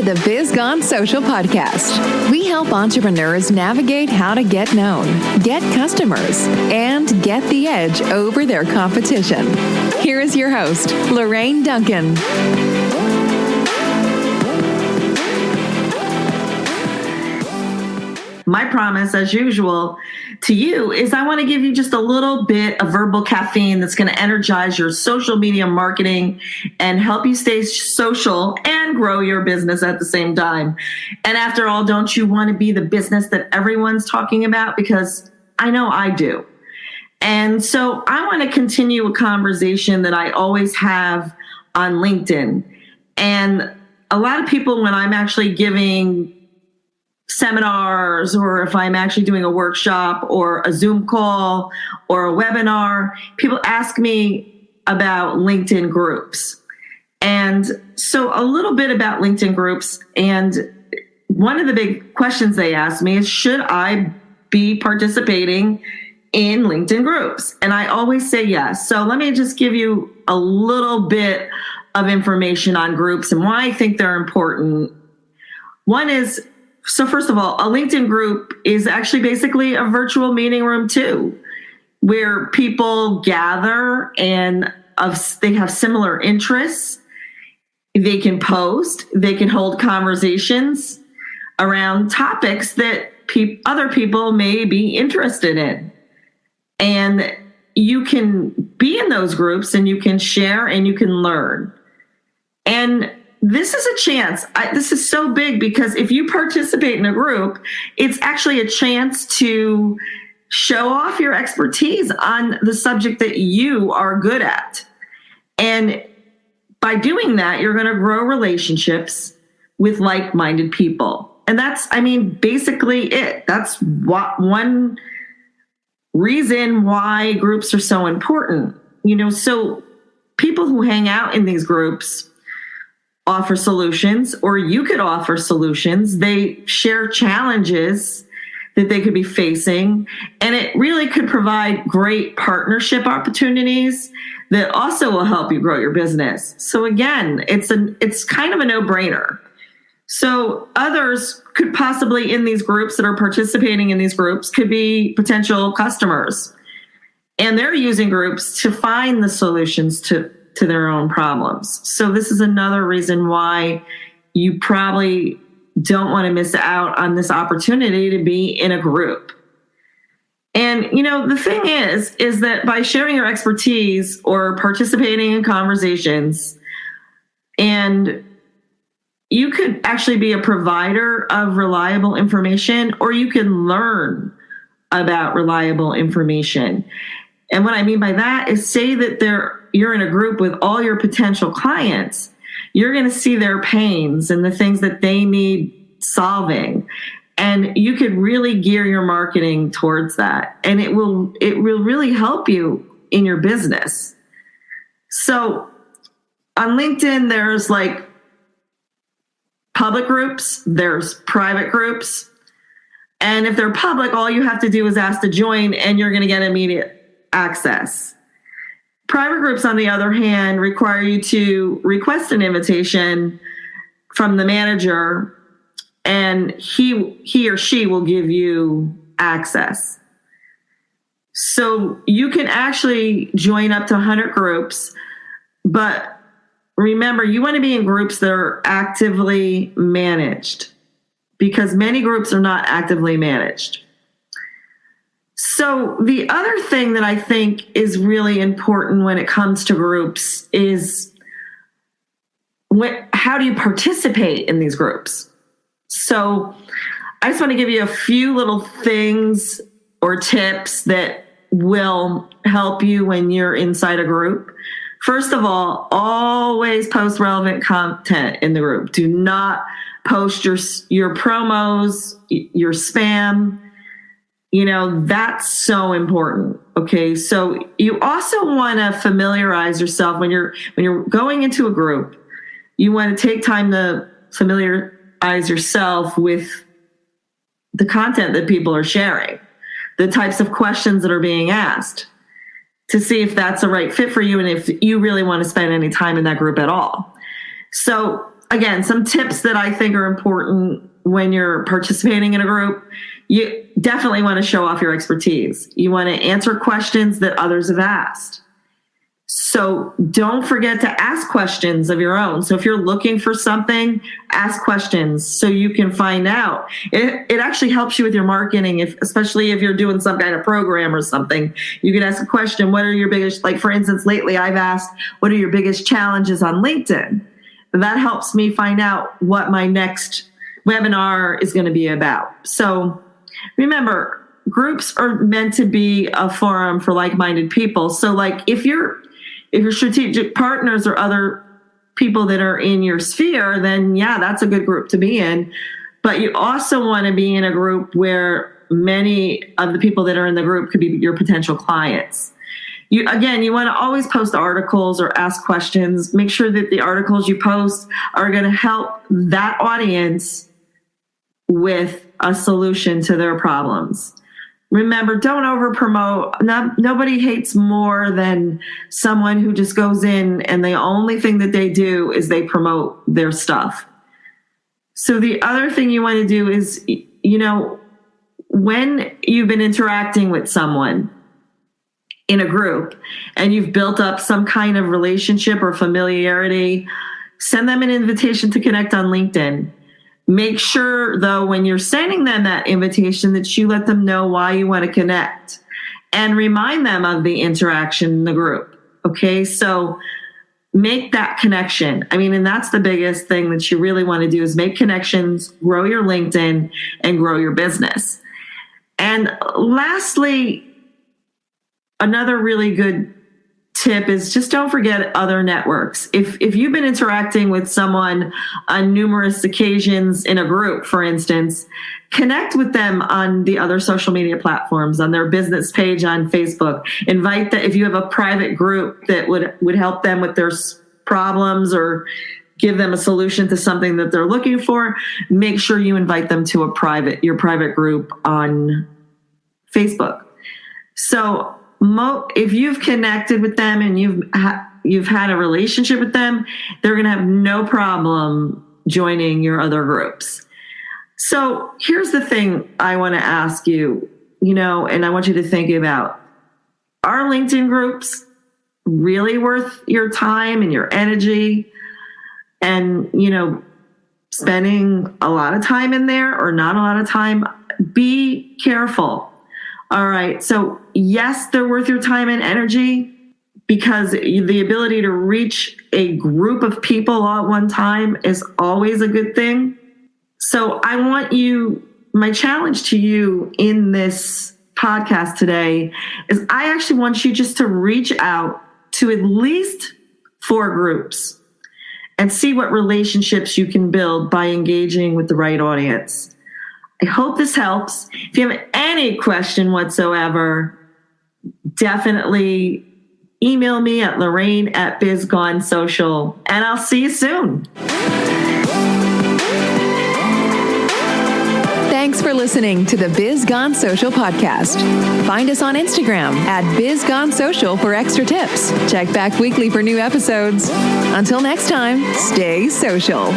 the Biz Gone Social podcast. We help entrepreneurs navigate how to get known, get customers, and get the edge over their competition. Here is your host, Lorraine Duncan. My promise, as usual, to you is I want to give you just a little bit of verbal caffeine that's going to energize your social media marketing and help you stay social and grow your business at the same time. And after all, don't you want to be the business that everyone's talking about? Because I know I do. And so I want to continue a conversation that I always have on LinkedIn. And a lot of people, when I'm actually giving seminars, or if I'm actually doing a workshop or a Zoom call or a webinar, people ask me about LinkedIn groups. And so a little bit about LinkedIn groups. And one of the big questions they ask me is, should I be participating in LinkedIn groups? And I always say yes. So let me just give you a little bit of information on groups and why I think they're important. One is, so first of all, a LinkedIn group is actually basically a virtual meeting room too, where people gather and they have similar interests. They can post, they can hold conversations around topics that other people may be interested in. And you can be in those groups and you can share and you can learn. And this is a chance. This is so big because if you participate in a group, it's actually a chance to show off your expertise on the subject that you are good at. And by doing that, you're going to grow relationships with like-minded people. And that's, basically it. That's one reason why groups are so important. So people who hang out in these groups offer solutions, or you could offer solutions. They share challenges that they could be facing, and it really could provide great partnership opportunities that also will help you grow your business. So again, it's kind of a no-brainer. So others could possibly in these groups that are participating in these groups could be potential customers, and they're using groups to find the solutions to their own problems. So this is another reason why you probably don't want to miss out on this opportunity to be in a group. And, the thing is that by sharing your expertise or participating in conversations, and you could actually be a provider of reliable information, or you can learn about reliable information. And what I mean by that is, say that you're in a group with all your potential clients, you're going to see their pains and the things that they need solving. And you could really gear your marketing towards that. And it will really help you in your business. So on LinkedIn, there's public groups, there's private groups. And if they're public, all you have to do is ask to join and you're going to get immediate access. Private groups, on the other hand, require you to request an invitation from the manager, and he or she will give you access. So you can actually join up to 100 groups, but remember, you want to be in groups that are actively managed, because many groups are not actively managed. So the other thing that I think is really important when it comes to groups is how do you participate in these groups? So I just want to give you a few little things or tips that will help you when you're inside a group. First of all, always post relevant content in the group. Do not post your promos, your spam. That's so important. Okay. So you also want to familiarize yourself when you're going into a group. You want to take time to familiarize yourself with the content that people are sharing, the types of questions that are being asked, to see if that's the right fit for you and if you really want to spend any time in that group at all. So again, some tips that I think are important when you're participating in a group. You definitely want to show off your expertise. You want to answer questions that others have asked. So don't forget to ask questions of your own. So if you're looking for something, ask questions so you can find out. It actually helps you with your marketing, especially if you're doing some kind of program or something. You can ask a question, what are your biggest, like for instance, lately I've asked, what are your biggest challenges on LinkedIn? That helps me find out what my next webinar is going to be about. So remember, groups are meant to be a forum for like-minded people. So like if your strategic partners or other people that are in your sphere, then yeah, that's a good group to be in. But you also want to be in a group where many of the people that are in the group could be your potential clients. You want to always post articles or ask questions. Make sure that the articles you post are going to help that audience with a solution to their problems. Remember, don't over promote. Nobody hates more than someone who just goes in and the only thing that they do is they promote their stuff. So the other thing you want to do is, when you've been interacting with someone in a group and you've built up some kind of relationship or familiarity, send them an invitation to connect on LinkedIn. Make sure, though, when you're sending them that invitation that you let them know why you want to connect and remind them of the interaction in the group. Okay, so make that connection. And that's the biggest thing that you really want to do is make connections, grow your LinkedIn, and grow your business. And lastly, another really good tip is just don't forget other networks. If you've been interacting with someone on numerous occasions in a group, for instance, connect with them on the other social media platforms, on their business page on Facebook. Invite that if you have a private group that would help them with their problems or give them a solution to something that they're looking for, make sure you invite them to your private group on Facebook. So if you've connected with them and you've had a relationship with them, they're going to have no problem joining your other groups. So here's the thing I want to ask you, and I want you to think about, are LinkedIn groups really worth your time and your energy and, spending a lot of time in there or not a lot of time? Be careful. All right. So yes, they're worth your time and energy because the ability to reach a group of people all at one time is always a good thing. So my challenge to you in this podcast today is I actually want you just to reach out to at least 4 groups and see what relationships you can build by engaging with the right audience. I hope this helps. If you have any question whatsoever, definitely email me at Lorraine@BizGoneSocial, and I'll see you soon. Thanks for listening to the Biz Gone Social podcast. Find us on Instagram @BizGoneSocial for extra tips. Check back weekly for new episodes. Until next time, stay social.